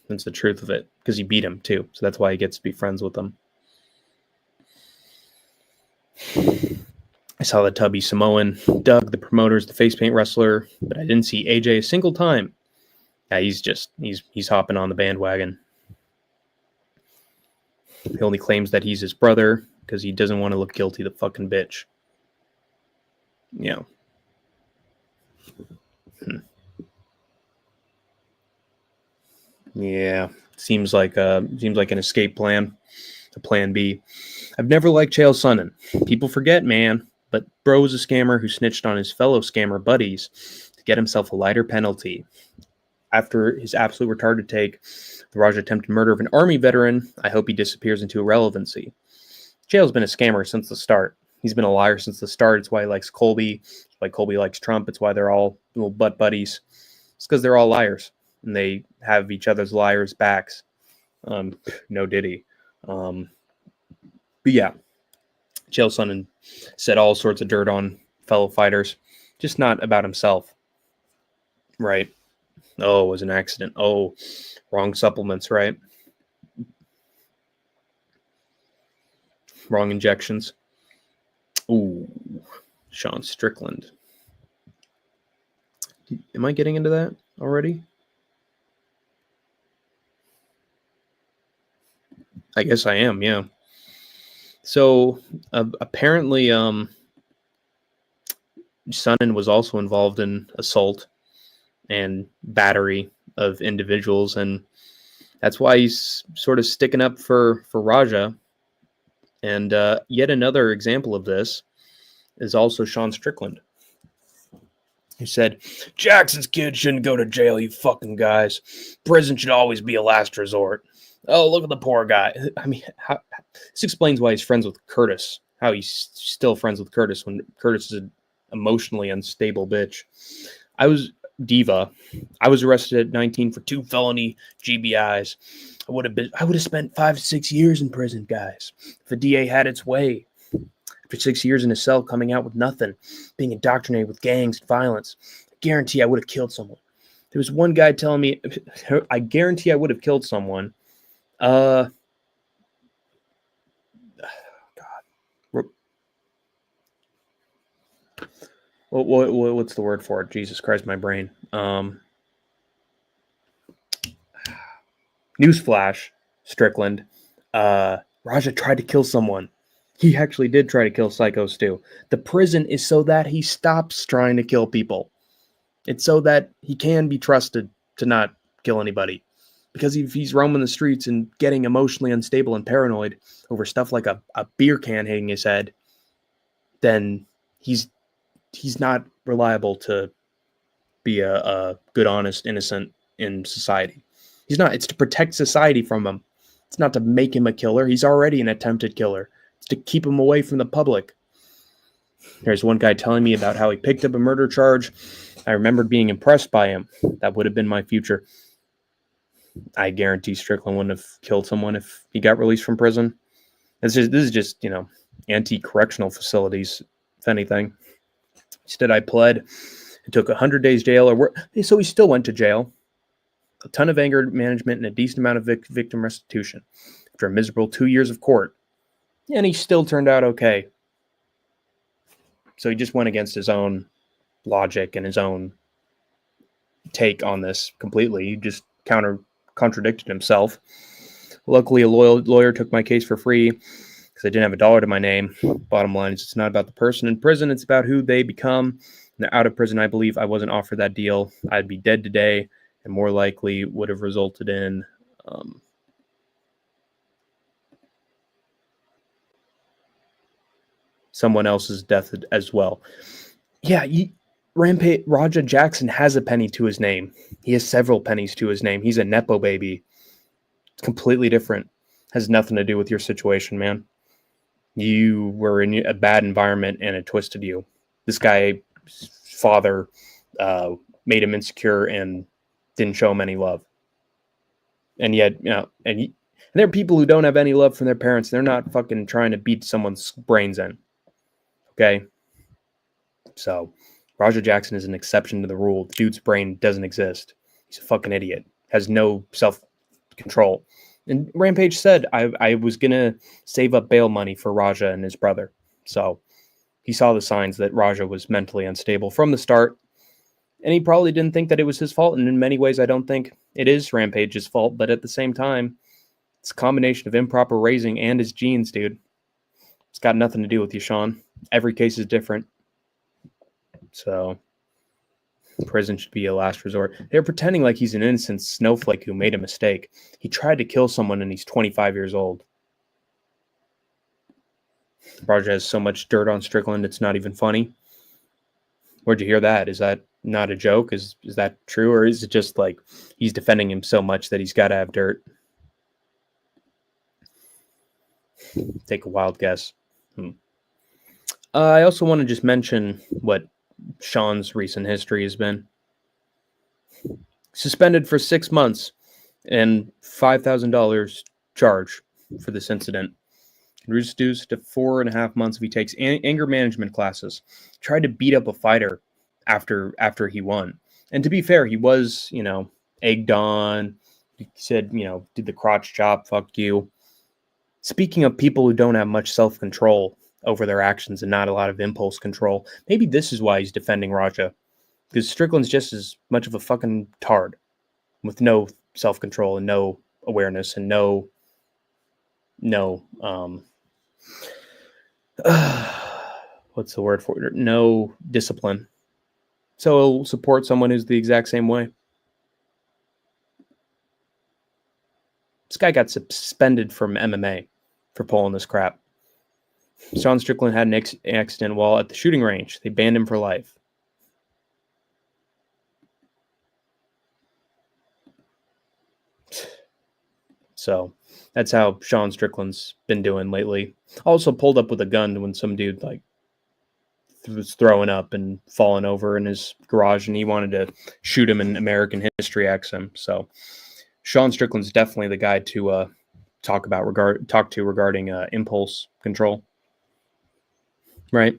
That's the truth of it, because he beat him too. So that's why he gets to be friends with him. I saw the Tubby Samoan, Doug, the promoter's the face paint wrestler, but I didn't see AJ a single time. Yeah, he's hopping on the bandwagon. He only claims that he's his brother because he doesn't want to look guilty, the fucking bitch. Yeah. Yeah. Seems like an escape plan, a plan B. I've never liked Chael Sonnen. People forget, man, but bro was a scammer who snitched on his fellow scammer buddies to get himself a lighter penalty. After his absolute retarded take, the Raja attempted murder of an army veteran, I hope he disappears into irrelevancy. Chael's been a scammer since the start. He's been a liar since the start. It's why he likes Colby. It's why Colby likes Trump. It's why they're all little butt buddies. It's because they're all liars, and they have each other's liars' backs. No Diddy. But yeah, Chael Sonnen said all sorts of dirt on fellow fighters, just not about himself. Right. Oh, it was an accident. Oh, wrong supplements, right? Wrong injections. Ooh, Sean Strickland. Am I getting into that already? I guess I am, yeah. So apparently, Sonnen was also involved in assault and battery of individuals, and that's why he's sort of sticking up for Raja. And yet another example of this is also Sean Strickland, who said, Jackson's kid shouldn't go to jail, you fucking guys. Prison should always be a last resort. Oh, look at the poor guy. I mean, this explains why he's friends with Curtis, how he's still friends with Curtis when Curtis is an emotionally unstable bitch. I was arrested at 19 for 2 felony GBIs. I would have spent 5 to 6 years in prison, guys, if the DA had its way. After 6 years in a cell, coming out with nothing, being indoctrinated with gangs and violence, I guarantee I would have killed someone. There was one guy telling me, I guarantee I would have killed someone. God. What's the word for it? Jesus Christ, my brain. Newsflash, Strickland. Raja tried to kill someone. He actually did try to kill Psycho Stu. The prison is so that he stops trying to kill people. It's so that he can be trusted to not kill anybody. Because if he's roaming the streets and getting emotionally unstable and paranoid over stuff like a beer can hitting his head, then he's not reliable to be a good, honest, innocent in society. He's not. It's to protect society from him. It's not to make him a killer. He's already an attempted killer. It's to keep him away from the public. There's one guy telling me about how he picked up a murder charge. I remembered being impressed by him. That would have been my future. I guarantee Strickland wouldn't have killed someone if he got released from prison. This is just, anti-correctional facilities, if anything. Instead, I pled and took 100 days jail. So he still went to jail. A ton of anger management and a decent amount of victim restitution after a miserable 2 years of court. And he still turned out okay. So he just went against his own logic and his own take on this completely. He just contradicted himself. Luckily, a loyal lawyer took my case for free because I didn't have $1 to my name. Bottom line is, it's not about the person in prison. It's about who they become. And they're out of prison. I believe I wasn't offered that deal. I'd be dead today, and more likely would have resulted in someone else's death as well. Yeah, Rampage Raja Jackson has a penny to his name. He has several pennies to his name. He's a Nepo baby. It's completely different. Has nothing to do with your situation, man. You were in a bad environment and it twisted you. This guy's father made him insecure and didn't show him any love. And yet, and there are people who don't have any love from their parents. They're not fucking trying to beat someone's brains in. Okay? So, Raja Jackson is an exception to the rule. The dude's brain doesn't exist. He's a fucking idiot. Has no self-control. And Rampage said, I was going to save up bail money for Raja and his brother. So, he saw the signs that Raja was mentally unstable from the start. And he probably didn't think that it was his fault. And in many ways, I don't think it is Rampage's fault. But at the same time, it's a combination of improper raising and his genes, dude. It's got nothing to do with you, Sean. Every case is different. So, prison should be a last resort. They're pretending like he's an innocent snowflake who made a mistake. He tried to kill someone and he's 25 years old. Raja has so much dirt on Strickland, it's not even funny. Where'd you hear that? Is that not a joke? Is that true? Or is it just like he's defending him so much that he's got to have dirt? Take a wild guess. I also want to just mention what Sean's recent history has been. Suspended for 6 months and $5,000 charge for this incident. Reduced to 4.5 months if he takes anger management classes. Tried to beat up a fighter after he won. And to be fair, he was, egged on. He said, did the crotch chop, fuck you. Speaking of people who don't have much self-control over their actions and not a lot of impulse control, maybe this is why he's defending Raja. Because Strickland's just as much of a fucking tard with no self-control and no awareness and no what's the word for it? No discipline. So he'll support someone who's the exact same way. This guy got suspended from MMA for pulling this crap. Sean Strickland had an accident while at the shooting range. They banned him for life. So that's how Sean Strickland's been doing lately. Also pulled up with a gun when some dude was throwing up and falling over in his garage, and he wanted to shoot him, and American History X him. So Sean Strickland's definitely the guy to talk to regarding impulse control. Right?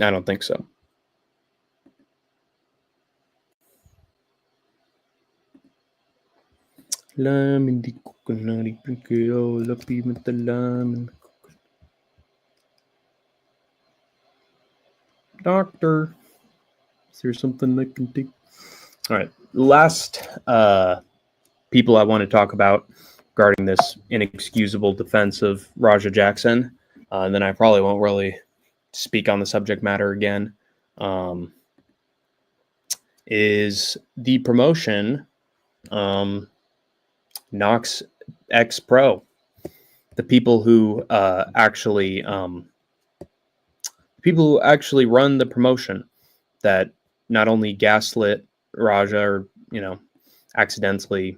I don't think so. Doctor, is there something I can take? All right. Last people I want to talk about regarding this inexcusable defense of Raja Jackson. And then I probably won't really speak on the subject matter again. Is the promotion Nox X Pro. The people who actually run the promotion that not only gaslit Raja or, accidentally,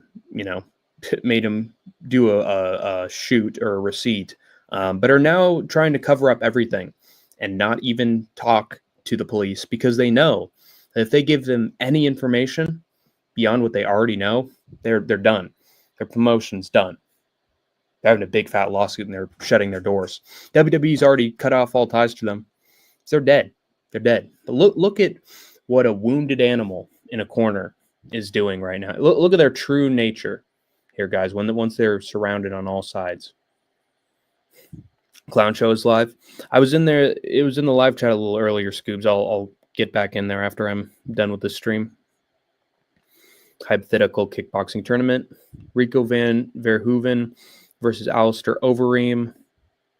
made him do a shoot or a receipt, but are now trying to cover up everything and not even talk to the police because they know that if they give them any information beyond what they already know, they're done. Their promotion's done. They're having a big fat lawsuit and they're shutting their doors. WWE's already cut off all ties to them. So they're dead. They're dead. But look at what a wounded animal in a corner is doing right now. Look at their true nature here, guys, once they're surrounded on all sides. Clown Show is live. I was in there. It was in the live chat a little earlier, Scoobs. I'll get back in there after I'm done with the stream. Hypothetical kickboxing tournament. Rico Van Verhoeven versus Alistair Overeem.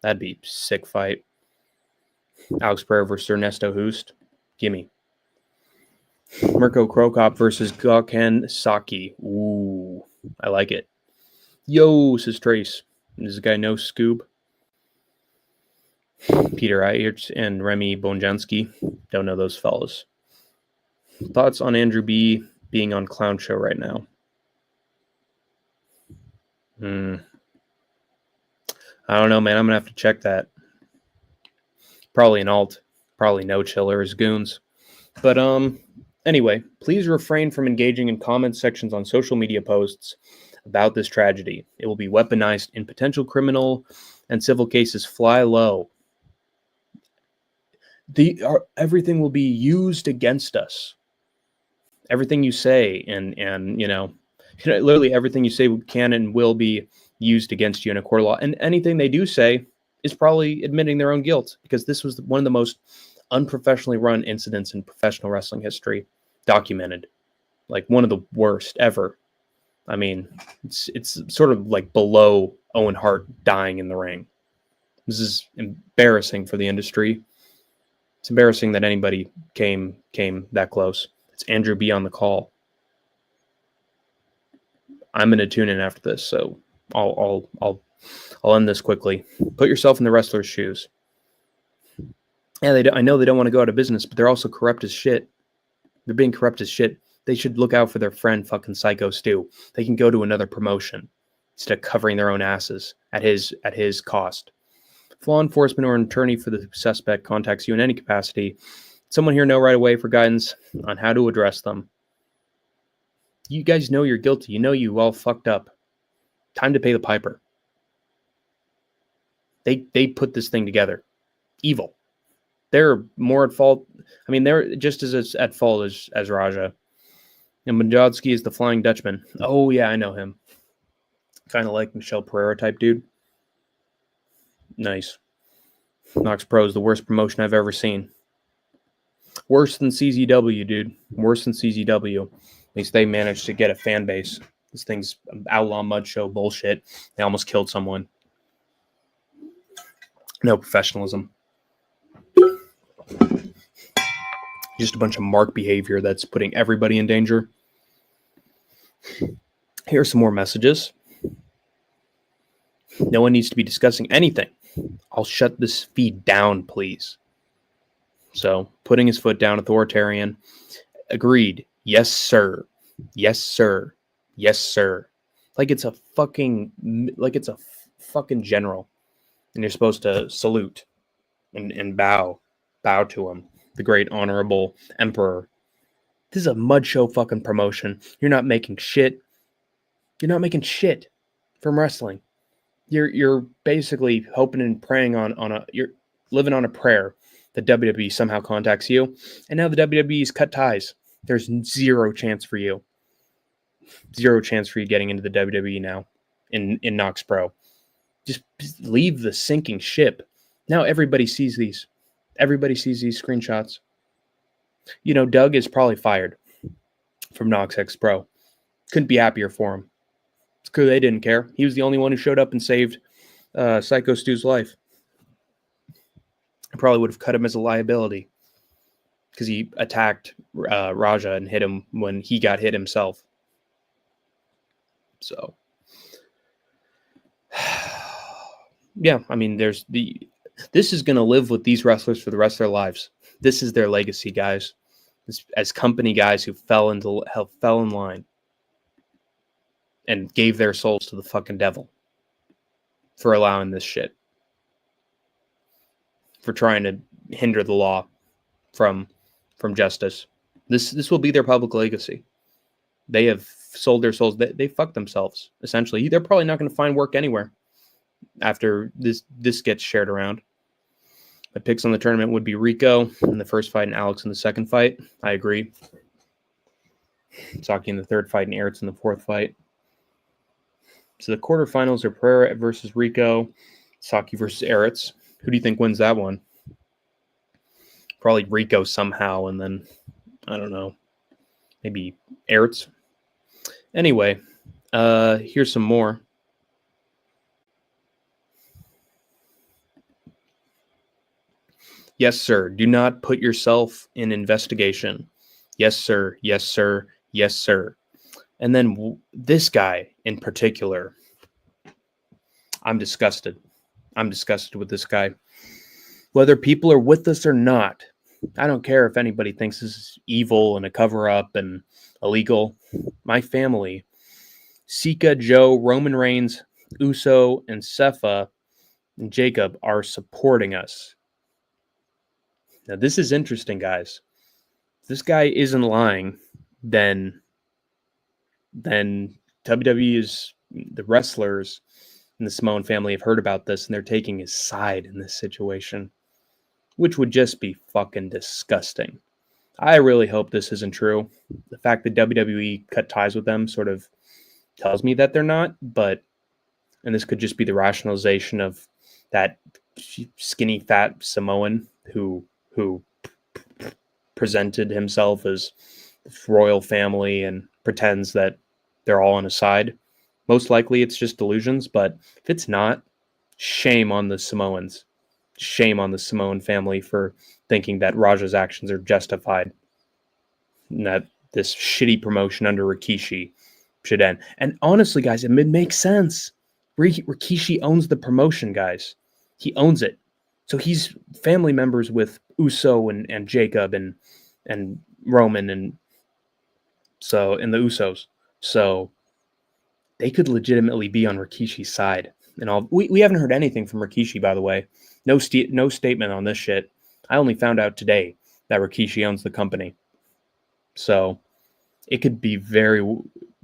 That'd be a sick fight. Alex Pereira versus Ernesto Hoost. Gimme. Mirko Krokop versus Gokhan Saki. Ooh, I like it. Yo, says Trace. Does this guy know Scoob? Peter Ayerts and Remy Bonjanski. Don't know those fellas. Thoughts on Andrew B being on Clown Show right now? I don't know, man. I'm going to have to check that. Probably an alt. Probably no chiller as goons. But anyway, please refrain from engaging in comment sections on social media posts about this tragedy. It will be weaponized in potential criminal and civil cases. Fly low. Everything will be used against us. Everything you say and literally everything you say can and will be used against you in a court of law. And anything they do say is probably admitting their own guilt, because this was one of the most unprofessionally run incidents in professional wrestling history documented. Like one of the worst ever. I mean, it's sort of like below Owen Hart dying in the ring. This is embarrassing for the industry. It's embarrassing that anybody came that close. It's Andrew B on the call. I'm going to tune in after this, so I'll end this quickly. Put yourself in the wrestler's shoes. Yeah, I know they don't want to go out of business, but they're also corrupt as shit. They're being corrupt as shit. They should look out for their friend fucking Psycho Stu. They can go to another promotion instead of covering their own asses at his cost. If law enforcement or an attorney for the suspect contacts you in any capacity, someone here know right away for guidance on how to address them. You guys know you're guilty. You know you all fucked up. Time to pay the piper. They put this thing together. Evil. They're more at fault. I mean, they're just as at fault as Raja. And Bonjanski is the Flying Dutchman. Oh, yeah, I know him. Kind of like Michelle Pereira type dude. Nice. Nox Pro is the worst promotion I've ever seen. Worse than CZW, dude. Worse than CZW. At least they managed to get a fan base. This thing's outlaw mud show bullshit. They almost killed someone. No professionalism. Just a bunch of mark behavior that's putting everybody in danger. Here are some more messages. No one needs to be discussing anything. I'll shut this feed down, please. So, putting his foot down, authoritarian. Agreed. Yes, sir. Yes, sir. Yes, sir. Like it's a fucking general. And you're supposed to salute and bow to him. The great honorable emperor. This is a mud show fucking promotion. You're not making shit. You're not making shit from wrestling. You're basically hoping and praying you're living on a prayer that WWE somehow contacts you. And now the WWE's cut ties. There's zero chance for you. Zero chance for you getting into the WWE now in Nox Pro. Just leave the sinking ship. Now everybody sees these. Everybody sees these screenshots. You know, Doug is probably fired from Nox X Pro. Couldn't be happier for him. Because they didn't care. He was the only one who showed up and saved Psycho Stu's life. I probably would have cut him as a liability because he attacked Raja and hit him when he got hit himself. So, yeah, I mean, this is going to live with these wrestlers for the rest of their lives. This is their legacy, guys. As company guys who fell in line and gave their souls to the fucking devil for allowing this shit, for trying to hinder the law from justice. This will be their public legacy. They have sold their souls. They fucked themselves, essentially. They're probably not going to find work anywhere after this gets shared around. My picks on the tournament would be Rico in the first fight and Alex in the second fight. I agree. Saki in the third fight and Eretz in the fourth fight. So the quarterfinals are Pereira versus Rico, Saki versus Eretz. Who do you think wins that one? Probably Rico somehow, and then, I don't know, maybe Eretz. Anyway, here's some more. Yes, sir. Do not put yourself in investigation. Yes, sir. Yes, sir. Yes, sir. And then this guy in particular, I'm disgusted. I'm disgusted with this guy. Whether people are with us or not, I don't care if anybody thinks this is evil and a cover-up and illegal. My family, Sika, Joe, Roman Reigns, Uso, and Sepha, and Jacob are supporting us. Now, this is interesting, guys. If this guy isn't lying, then WWE is, the wrestlers in the Samoan family have heard about this, and they're taking his side in this situation, which would just be fucking disgusting. I really hope this isn't true. The fact that WWE cut ties with them sort of tells me that they're not, and this could just be the rationalization of that skinny, fat Samoan who presented himself as royal family and pretends that they're all on his side. Most likely it's just delusions, but if it's not, shame on the Samoans. Shame on the Samoan family for thinking that Raja's actions are justified and that this shitty promotion under Rikishi should end. And honestly, guys, it makes sense. Rikishi owns the promotion, guys. He owns it. So he's family members with Uso and Jacob and Roman and the Usos. So they could legitimately be on Rikishi's side. And all we haven't heard anything from Rikishi, by the way. No statement on this shit. I only found out today that Rikishi owns the company. So it could be very,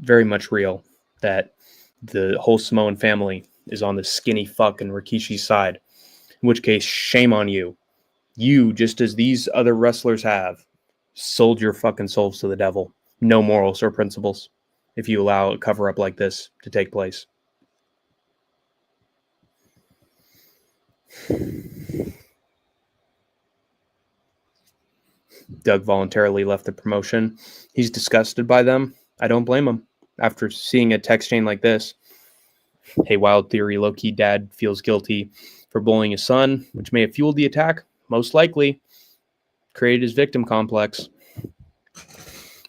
very much real that the whole Samoan family is on the skinny fuck and Rikishi's side. In which case, shame on you. You, just as these other wrestlers have, sold your fucking souls to the devil. No morals or principles if you allow a cover-up like this to take place. Doug voluntarily left the promotion. He's disgusted by them. I don't blame him. After seeing a text chain like this, hey, Wild Theory, low-key dad feels guilty for bullying his son, which may have fueled the attack. Most likely created his victim complex.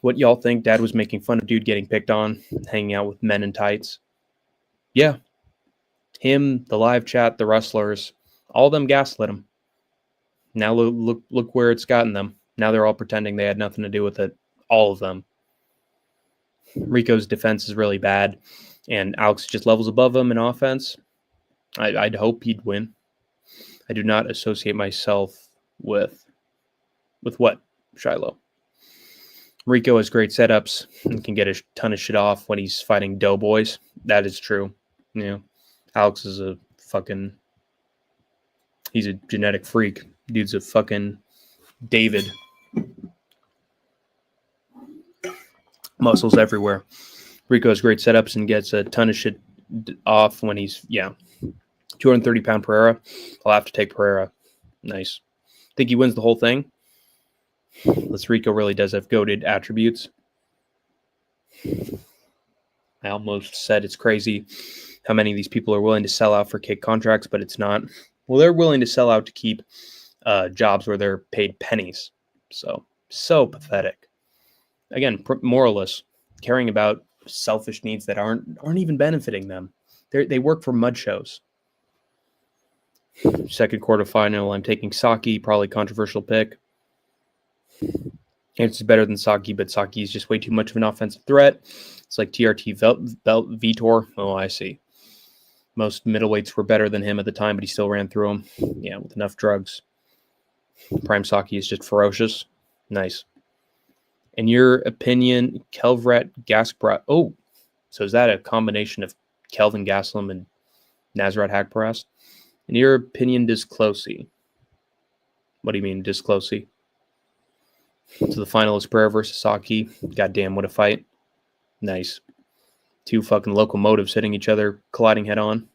What y'all think? Dad was making fun of dude getting picked on, hanging out with men in tights. Yeah. Him, the live chat, the wrestlers, all of them gaslit him. Now look where it's gotten them. Now they're all pretending they had nothing to do with it. All of them. Rico's defense is really bad, and Alex just levels above him in offense. I'd hope he'd win. I do not associate myself with what, Shiloh? Rico has great setups and can get a ton of shit off when he's fighting doughboys. That is true. You know, Alex is he's a genetic freak. Dude's a fucking David. Muscles everywhere. Rico has great setups and gets a ton of shit off when he's, 230-pound Pereira. I'll have to take Pereira. Nice. Think he wins the whole thing? Rico really does have goated attributes. I almost said it's crazy how many of these people are willing to sell out for kick contracts, but it's not. Well, they're willing to sell out to keep jobs where they're paid pennies. So pathetic. Again, moralists caring about selfish needs that aren't even benefiting them. They work for mud shows. Second quarterfinal, I'm taking Saki, probably controversial pick. It's better than Saki, but Saki is just way too much of an offensive threat. It's like TRT Vitor. Oh, I see. Most middleweights were better than him at the time, but he still ran through them. Yeah, with enough drugs. Prime Saki is just ferocious. Nice. In your opinion, Kelvrat Gasprat. Oh, so is that a combination of Kelvin Gastelum and Nasrat Haqparast? In your opinion, Disclosey. What do you mean, Disclosey? So the final is Pereira versus Saki. Goddamn, what a fight. Nice. Two fucking locomotives hitting each other, colliding head on.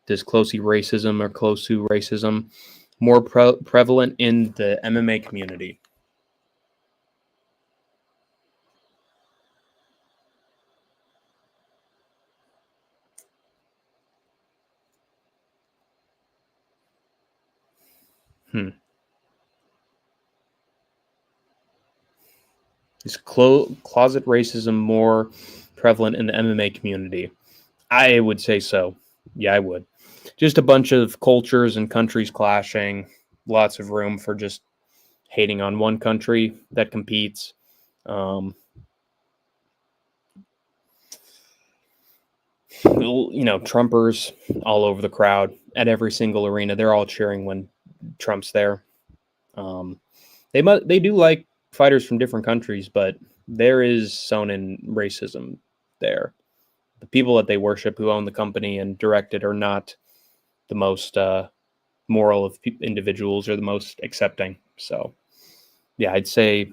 Does Closey racism or close to racism more prevalent in the MMA community? Is closet racism more prevalent in the MMA community? I would say so. Yeah, I would. Just a bunch of cultures and countries clashing. Lots of room for just hating on one country that competes. Trumpers all over the crowd at every single arena. They're all cheering when Trump's there. They do like fighters from different countries, but there is sown in racism there. The people that they worship, who own the company and direct it, are not the most moral of individuals or the most accepting. So, yeah, I'd say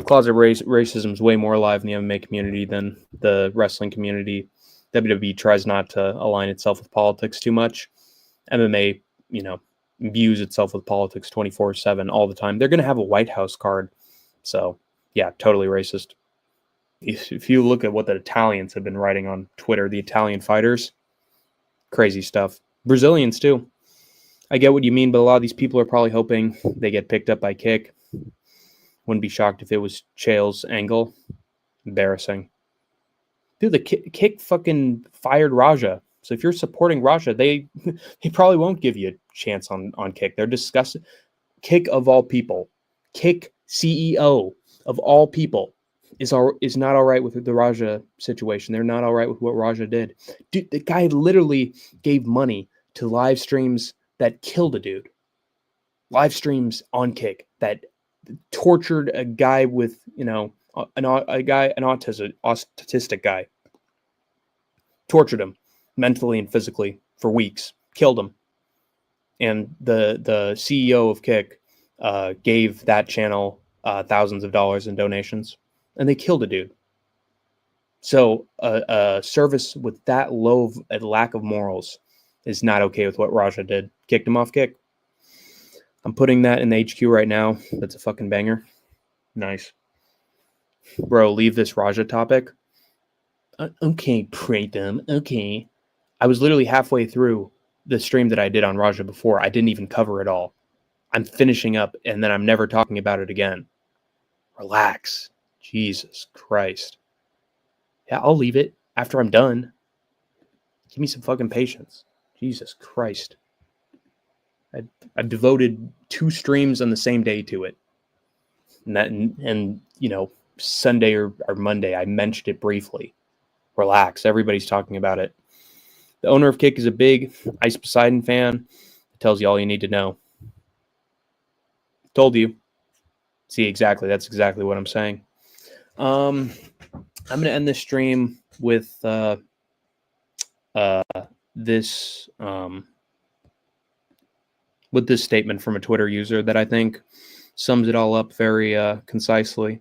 closet racism is way more alive in the MMA community than the wrestling community. WWE tries not to align itself with politics too much. MMA, views itself with politics 24/7 all the time. They're going to have a White House card. So, yeah, totally racist. If you look at what the Italians have been writing on Twitter, the Italian fighters, crazy stuff. Brazilians too. I get what you mean, but a lot of these people are probably hoping they get picked up by Kick. Wouldn't be shocked if it was Chael's angle. Embarrassing. Dude, the Kick fucking fired Raja. So if you're supporting Raja, they probably won't give you a chance on Kick. They're disgusting. Kick of all people. Kick CEO of all people is not all right with the Raja situation. They're not all right with what Raja did. Dude, the guy literally gave money to live streams that killed a dude. Live streams on Kick that tortured a guy with, an autistic guy. Tortured him mentally and physically for weeks. Killed him. And the CEO of Kick gave that channel thousands of dollars in donations, and they killed a dude. So a service with that low of a lack of morals is not okay with what Raja did. Kicked him off Kick. I'm putting that in the HQ right now. That's a fucking banger. Nice. Bro, leave this Raja topic. Okay, Pratham. Okay. I was literally halfway through the stream that I did on Raja before. I didn't even cover it all. I'm finishing up, and then I'm never talking about it again. Relax. Jesus Christ. Yeah, I'll leave it after I'm done. Give me some fucking patience. Jesus Christ. I've devoted 2 streams on the same day to it. And Sunday or Monday, I mentioned it briefly. Relax. Everybody's talking about it. The owner of Kick is a big Ice Poseidon fan. It tells you all you need to know. Told you. See, exactly. That's exactly what I'm saying. I'm going to end this stream with this statement from a Twitter user that I think sums it all up very concisely.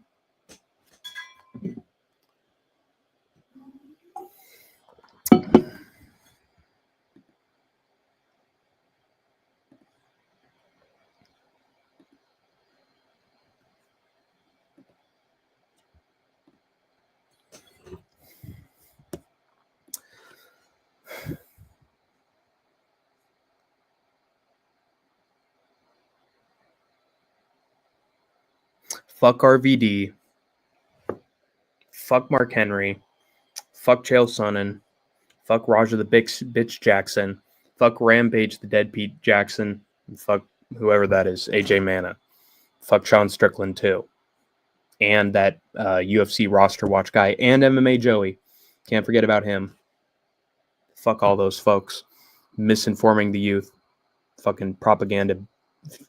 Fuck RVD. Fuck Mark Henry. Fuck Chael Sonnen. Fuck Roger the Bitch Jackson. Fuck Rampage the Dead Pete Jackson. And fuck whoever that is, AJ Mana. Fuck Sean Strickland too. And that UFC roster watch guy and MMA Joey. Can't forget about him. Fuck all those folks. Misinforming the youth. Fucking propaganda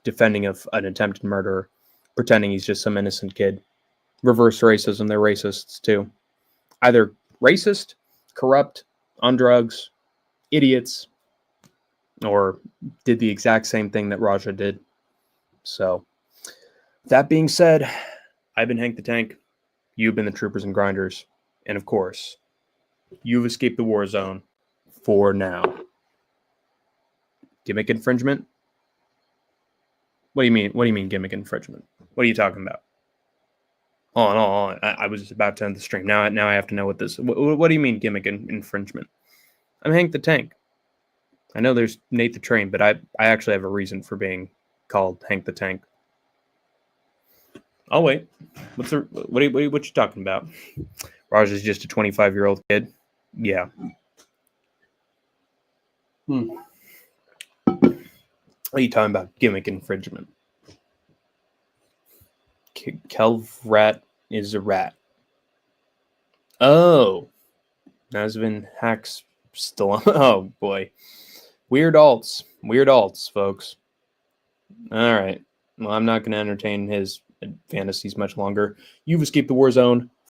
defending of an attempted murderer. Pretending he's just some innocent kid. Reverse racism. They're racists too. Either racist, corrupt, on drugs, idiots, or did the exact same thing that Raja did. So, that being said, I've been Hank the Tank. You've been the Troopers and Grinders. And of course, you've escaped the war zone for now. Gimmick infringement? What do you mean? What do you mean gimmick infringement? What are you talking about? Hold on. I was about to end the stream. Now I have to know what this. What do you mean gimmick infringement? I'm Hank the Tank. I know there's Nate the Train, but I actually have a reason for being called Hank the Tank. I'll wait. What you talking about? Raj is just a 25-year-old kid. Yeah. What are you talking about? Gimmick infringement. Kelvrat is a rat. Oh. Nazvin Hacks still on. Oh, boy. Weird alts, folks. All right. Well, I'm not going to entertain his fantasies much longer. You've escaped the war zone